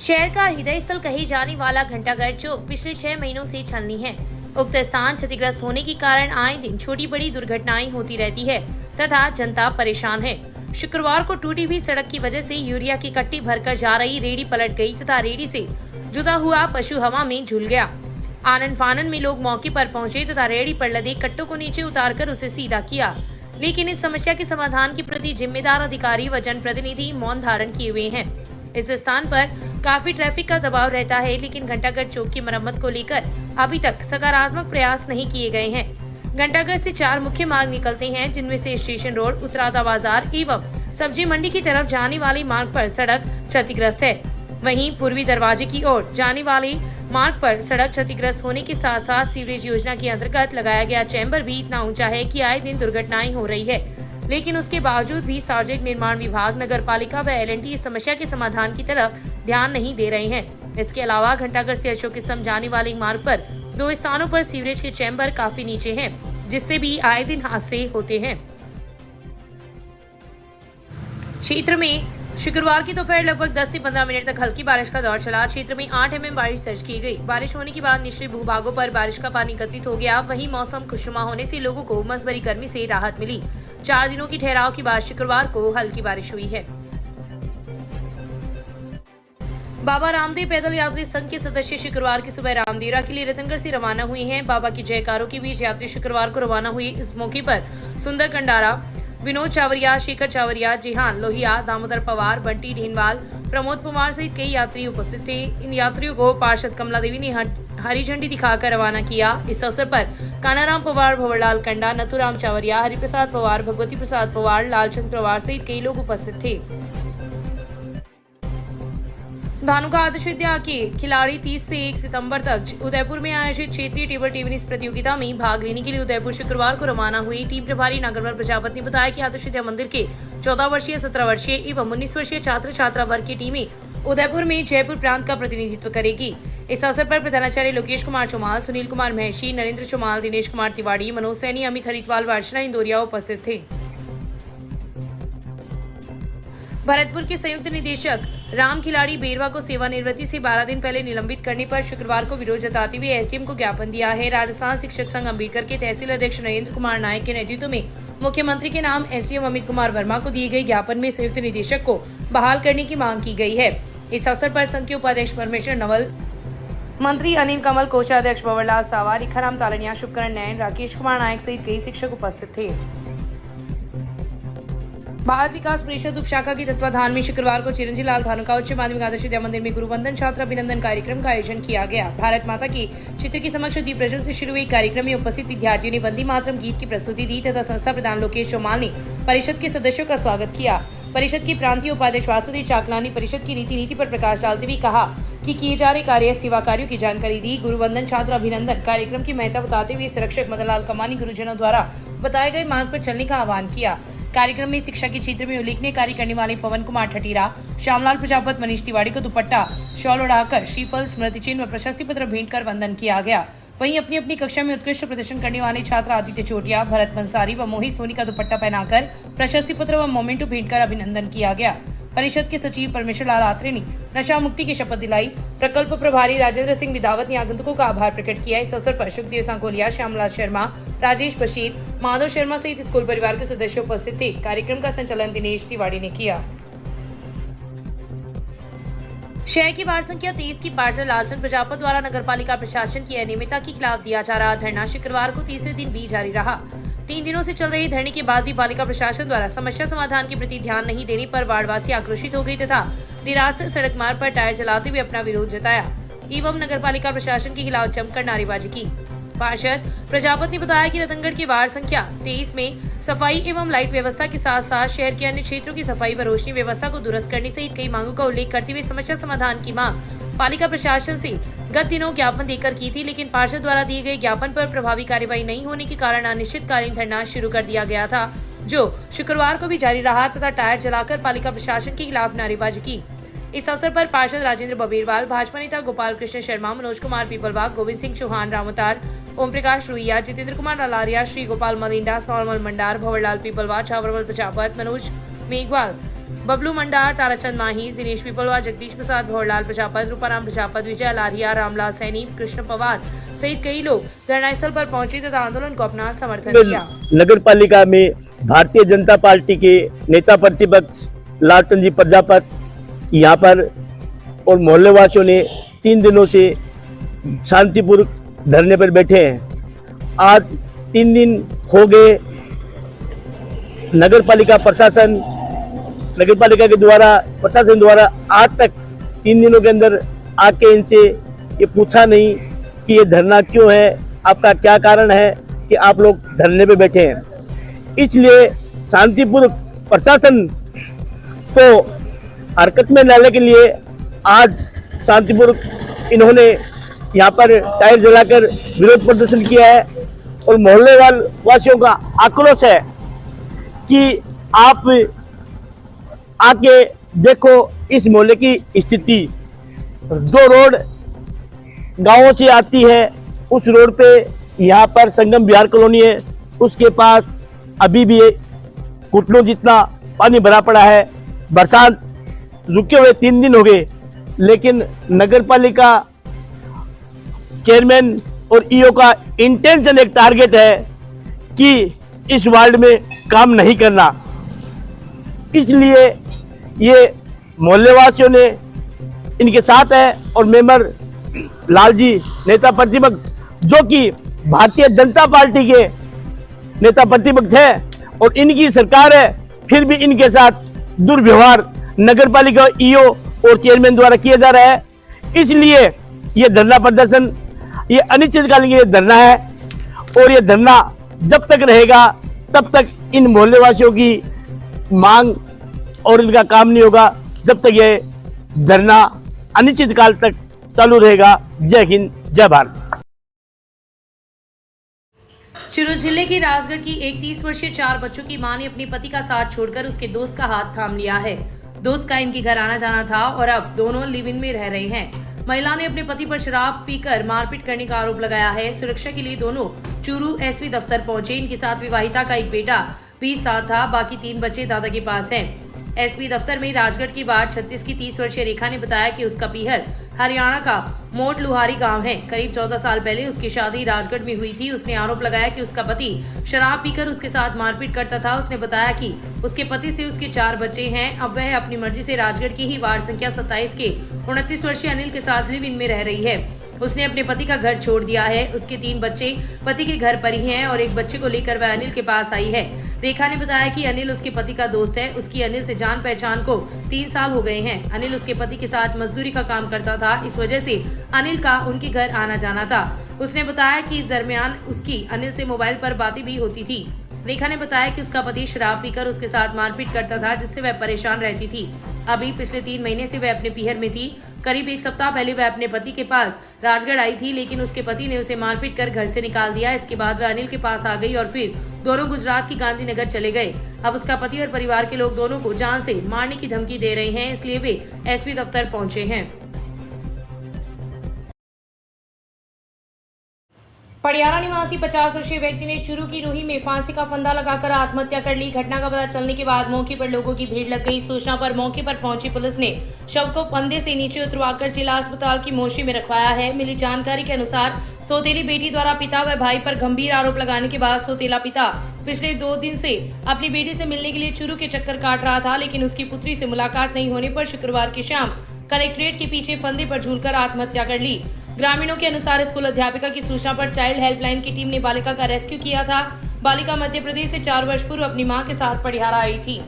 शहर का हृदय स्थल कही जाने वाला घंटाघर चौक पिछले 6 महीनों से छलनी है। उक्त स्थान क्षतिग्रस्त होने के कारण आए दिन छोटी बड़ी दुर्घटनाएं होती रहती है तथा जनता परेशान है। शुक्रवार को टूटी हुई सड़क की वजह से यूरिया की कट्टी भरकर जा रही रेहड़ी पलट गई तथा रेहड़ी से जुदा हुआ पशु हवा में झूल गया। आनन फानन में लोग मौके पर पहुंचे तथा रेहड़ी पर लदे कट्टों को नीचे उतारकर उसे सीधा किया, लेकिन इस समस्या के समाधान के प्रति जिम्मेदार अधिकारी व जनप्रतिनिधि मौन धारण किए हुए हैं। इस स्थान पर काफी ट्रैफिक का दबाव रहता है, लेकिन घंटाघर चौक की मरम्मत को लेकर अभी तक सकारात्मक प्रयास नहीं किए गए हैं। घंटाघर से 4 मुख्य मार्ग निकलते हैं, जिनमें से स्टेशन रोड, उत्तरादा बाजार एवं सब्जी मंडी की तरफ जाने वाले मार्ग पर सड़क क्षतिग्रस्त है। वहीं पूर्वी दरवाजे की ओर जाने वाले मार्ग पर सड़क क्षतिग्रस्त होने के साथ साथ सीवरेज योजना के अंतर्गत लगाया गया चैम्बर भी इतना ऊंचा है कि आए दिन दुर्घटनाएं हो रही है, लेकिन उसके बावजूद भी सार्वजनिक निर्माण विभाग, नगर पालिका व एल&टी इस समस्या के समाधान की तरफ ध्यान नहीं दे रहे हैं। इसके अलावा घंटाघर से अशोक स्तंभ जाने वाले मार्ग पर 2 स्थानों पर सीवरेज के चैम्बर काफी नीचे हैं, जिससे भी आए दिन हादसे होते हैं। क्षेत्र में शुक्रवार की दोपहर लगभग 10 से 15 मिनट तक हल्की बारिश का दौर चला। क्षेत्र में 8 mm बारिश दर्ज की गई। बारिश होने के बाद निचले भूभागों पर बारिश का पानी एकत्रित हो गया। वहीं मौसम खुशनुमा होने से लोगों को उमस भरी गर्मी से राहत मिली। 4 दिनों की ठहराव के बाद शुक्रवार को हल्की बारिश हुई है। बाबा रामदेव पैदल यात्री संघ के सदस्य शुक्रवार की सुबह रामदेवरा के लिए रतनगढ़ से रवाना हुए हैं। बाबा की जयकारों के बीच यात्री शुक्रवार को रवाना हुए। इस मौके पर सुंदर कंडारा, विनोद चावरिया, शेखर चावरिया, जिहान लोहिया, दामोदर पवार, बंटी ढेनवाल, प्रमोद कुमार सहित कई यात्री उपस्थित थे। इन यात्रियों को पार्षद कमला देवी ने हरी झंडी दिखाकर रवाना किया। इस अवसर पर कानाराम पवार, भंवरलाल कंडा, नथुराम चावरिया, हरिप्रसाद पवार, भगवती प्रसाद पवार, लालचंद पवार सहित कई लोग उपस्थित थे। धानुका आदर्श विद्या के खिलाड़ी 30 से 1 सितंबर तक उदयपुर में आयोजित क्षेत्रीय टेबल टेनिस प्रतियोगिता में भाग लेने के लिए उदयपुर शुक्रवार को रवाना हुई। टीम प्रभारी नागरमल प्रजापति ने बताया कि आदर्श विद्या मंदिर के 14 वर्षीय, 17 वर्षीय एवं 19 वर्षीय छात्र छात्रा वर्ग की टीमें उदयपुर में जयपुर प्रांत का प्रतिनिधित्व करेगी। इस अवसर पर प्रधानाचार्य लोकेश कुमार चौमाल, सुनील कुमार महर्षि, नरेंद्र चौमाल, दिनेश कुमार तिवाड़ी, मनोज सैनी, अमित हरिद्वाल व अर्चना इंदौरिया उपस्थित थे। भरतपुर के संयुक्त निदेशक राम खिलाड़ी बेरवा को सेवानिवृत्ति से 12 दिन पहले निलंबित करने पर शुक्रवार को विरोध जताते हुए एसडीएम को ज्ञापन दिया है। राजस्थान शिक्षक संघ अम्बेडकर के तहसील अध्यक्ष नरेंद्र कुमार नायक के नेतृत्व में मुख्यमंत्री के नाम एसडीएम अमित कुमार वर्मा को दिए गए ज्ञापन में संयुक्त निदेशक को बहाल करने की मांग की गई है। इस अवसर पर संघ के उपाध्यक्ष परमेश्वर नवल, मंत्री अनिल कमल, कोषाध्यक्ष भंवरलाल सावा, रिखाराम तालनिया, शुभकरण नयन, राकेश कुमार नायक सहित कई शिक्षक उपस्थित थे। भारत विकास परिषद उपशाखा के तत्वाधान में शुक्रवार को चिरंजी लाल धानुका उच्च माध्यमिक आदर्श विद्या मंदिर में गुरुवंदन छात्र अभिनंदन कार्यक्रम का आयोजन किया गया। भारत माता के चित्र के समक्ष दीप प्रज्वलन से शुरू हुए कार्यक्रम में उपस्थित विद्यार्थियों ने वंदे मातरम गीत की प्रस्तुति दी तथा संस्था प्रधान लोकेश चौमाल ने परिषद के सदस्यों का स्वागत किया। परिषद के प्रांतीय उपाध्यक्ष वासुदेव चाकला ने परिषद की नीति पर प्रकाश डालते हुए कहा कि किए जा रहे कार्य सेवा कार्यों की जानकारी दी। गुरुवंदन छात्र अभिनंदन कार्यक्रम की महत्ता बताते हुए संरक्षक मदनलाल कमानी गुरुजनों द्वारा बताए गए मार्ग पर चलने का आह्वान किया। कार्यक्रम में शिक्षा के क्षेत्र में उल्लेखनीय कार्य करने वाले पवन कुमार ठठीरा, श्यामलाल प्रजापत, मनीष तिवारी को दुपट्टा, शॉल ओढ़ाकर श्रीफल, स्मृति चिन्ह व प्रशस्ति पत्र भेंट कर वंदन किया गया। वहीं अपनी अपनी कक्षा में उत्कृष्ट प्रदर्शन करने वाले छात्र आदित्य चोटिया, भरत बंसारी व मोहित सोनी का दुपट्टा पहनाकर प्रशस्ति पत्र व मोमेंटो भेंट कर अभिनंदन किया गया। परिषद के सचिव परमेश्वर लाल आत्रे ने नशा मुक्ति की शपथ दिलाई। प्रकल्प प्रभारी राजेंद्र सिंह विधावत ने आगंतुकों का आभार प्रकट किया। इस अवसर पर सुखदेव सांकोलिया, श्यामलाल शर्मा, राजेश बशीर, माधव शर्मा सहित स्कूल परिवार के सदस्य उपस्थित थे। कार्यक्रम का संचालन दिनेश तिवाड़ी ने किया। शहर की वार्ड संख्या 23 की पार्षद लालचंद प्रजापत द्वारा नगर पालिका प्रशासन की अनियमितता के खिलाफ दिया जा रहा धरना शुक्रवार को तीसरे दिन भी जारी रहा। 3 दिनों से चल रही धरने के बाद भी पालिका प्रशासन द्वारा समस्या समाधान के प्रति ध्यान नहीं देने पर वार्डवासी आक्रोशित हो गई तथा देर से सड़क मार्ग पर टायर जलाते हुए अपना विरोध जताया एवं नगर पालिका प्रशासन के खिलाफ जमकर नारेबाजी की। पार्षद प्रजापत ने बताया कि रतनगढ़ के वार्ड संख्या 23 में सफाई एवं लाइट व्यवस्था के साथ साथ शहर के अन्य क्षेत्रों की सफाई व रोशनी व्यवस्था को दुरुस्त करने सहित कई मांगों का उल्लेख करते हुए समस्या समाधान की मांग पालिका प्रशासन से गत दिनों ज्ञापन देकर की थी, लेकिन पार्षद द्वारा दिए गए ज्ञापन पर प्रभावी कार्यवाही नहीं होने के कारण अनिश्चितकालीन धरना शुरू कर दिया गया था, जो शुक्रवार को भी जारी रहा तथा टायर जलाकर पालिका प्रशासन के खिलाफ नारेबाजी की। इस अवसर पर पार्षद राजेंद्र बबेरवाल, भाजपा नेता गोपाल कृष्ण शर्मा, मनोज कुमार पीपलवाग, गोविंद सिंह चौहान रामोतार, ओम प्रकाश रुइया, जितेंद्र कुमार लालारिया, श्री गोपाल मलिंडा, सौरमल मंडार, भंवरलाल पीपलवाग, छावरमल प्रजापत, मनोज मेघवाल, बबलू मंडार, ताराचंद माही, दिनेश पिपलवा, जगदीश प्रसाद, भौरलाल प्रजापत, रूपाराम प्रजापत, विजय लारिया, रामलाल सैनी, कृष्ण पवार सहित कई लोग धरना स्थल पर पहुंचे तथा आंदोलन को अपना समर्थन दिया। नगर पालिका में भारतीय जनता पार्टी के नेता प्रतिपक्ष लालचंद जी प्रजापत यहाँ पर और मोहल्ले वासियों ने 3 दिनों से शांतिपूर्वक धरने पर बैठे हैं। आज 3 दिन हो गए। नगर पालिका के प्रशासन द्वारा आज तक 3 दिनों के अंदर आके इनसे ये पूछा नहीं कि ये धरना क्यों है, आपका क्या कारण है कि आप लोग धरने पे बैठे हैं। इसलिए शांतिपूर्वक प्रशासन को हरकत में लाने के लिए आज शांतिपूर्वक इन्होंने यहाँ पर टायर जलाकर विरोध प्रदर्शन किया है और मोहल्ले वासियों का आक्रोश है कि आप आके देखो इस मोहल्ले की स्थिति। 2 रोड गांवों से आती है, उस रोड पे यहाँ पर संगम बिहार कॉलोनी है, उसके पास अभी भी घुटनों जितना पानी भरा पड़ा है। बरसात रुके हुए 3 दिन हो गए, लेकिन नगर पालिका चेयरमैन और ईओ का इंटेंशन, एक टारगेट है कि इस वार्ड में काम नहीं करना। इसलिए ये मोहल्ले वासियों ने इनके साथ है और मेंबर लाल जी नेता प्रतिपक्ष, जो कि भारतीय जनता पार्टी के नेता प्रतिपक्ष है और इनकी सरकार है, फिर भी इनके साथ दुर्व्यवहार नगर पालिका ईओ और चेयरमैन द्वारा किया जा रहा है। इसलिए ये धरना प्रदर्शन, ये अनिश्चितकालीन ये धरना है और ये धरना जब तक रहेगा तब तक इन मोहल्ले वासियों की मांग और इनका काम नहीं होगा, जब तक ये धरना अनिश्चित काल तक चालू रहेगा। जय हिंद, जय भारत। चुरू जिले के राजगढ़ की एक 30 वर्षीय 4 बच्चों की मां ने अपने पति का साथ छोड़कर उसके दोस्त का हाथ थाम लिया है। दोस्त का इनके घर आना जाना था और अब दोनों लिव इन में रह रहे हैं। महिला ने अपने पति पर शराब पीकर मारपीट करने का आरोप लगाया है। सुरक्षा के लिए दोनों चूरू एसपी दफ्तर पहुंचे। इनके साथ विवाहिता का एक बेटा भी साथ था, बाकी 3 बच्चे दादा के पास हैं। एसपी दफ्तर में राजगढ़ की वार्ड 36 की 30 वर्षीय रेखा ने बताया कि उसका पीहर हरियाणा का मोट लुहारी गांव है। करीब 14 साल पहले उसकी शादी राजगढ़ में हुई थी। उसने आरोप लगाया कि उसका पति शराब पीकर उसके साथ मारपीट करता था। उसने बताया कि उसके पति से उसके 4 बच्चे हैं। अब वह अपनी मर्जी से राजगढ़ की ही वार्ड संख्या 27 के 29 वर्षीय अनिल के साथ लिव इन में रह रही है। उसने अपने पति का घर छोड़ दिया है। उसके 3 बच्चे पति के घर पर ही हैं और एक बच्चे को लेकर वह अनिल के पास आई है। रेखा ने बताया कि अनिल उसके पति का दोस्त है। उसकी अनिल से जान पहचान को 3 साल हो गए हैं। अनिल उसके पति के साथ मजदूरी का काम करता था, इस वजह से अनिल का उनके घर आना जाना था। उसने बताया कि इस दरमियान उसकी अनिल से मोबाइल पर बातें भी होती थी। रेखा ने बताया कि उसका पति शराब पीकर उसके साथ मारपीट करता था, जिससे वह परेशान रहती थी। अभी पिछले 3 महीने से वह अपने पीहर में थी। करीब 1 सप्ताह पहले वह अपने पति के पास राजगढ़ आई थी, लेकिन उसके पति ने उसे मारपीट कर घर से निकाल दिया। इसके बाद वह अनिल के पास आ गई और फिर दोनों गुजरात की गांधीनगर चले गए। अब उसका पति और परिवार के लोग दोनों को जान से मारने की धमकी दे रहे हैं, इसलिए वे एसपी दफ्तर पहुंचे हैं। पटियाला निवासी 50 वर्षीय व्यक्ति ने चुरू की रूही में फांसी का फंदा लगाकर आत्महत्या कर ली। घटना का पता चलने के बाद मौके पर लोगों की भीड़ लग गई। सूचना पर मौके पर पहुंची पुलिस ने शव को फंदे से नीचे उतरवाकर जिला अस्पताल की मोशी में रखवाया है। मिली जानकारी के अनुसार सौतेली बेटी द्वारा पिता व भाई पर गंभीर आरोप लगाने के बाद सौतेला पिता पिछले 2 दिन से अपनी बेटी से मिलने के लिए चुरू के चक्कर काट रहा था, लेकिन उसकी पुत्री से मुलाकात नहीं होने पर शुक्रवार की शाम कलेक्ट्रेट के पीछे फंदे पर झूलकर आत्महत्या कर ली। ग्रामीणों के अनुसार स्कूल अध्यापिका की सूचना पर चाइल्ड हेल्पलाइन की टीम ने बालिका का रेस्क्यू किया था। बालिका मध्य प्रदेश से 4 वर्ष पूर्व अपनी मां के साथ पटियाला आई थी।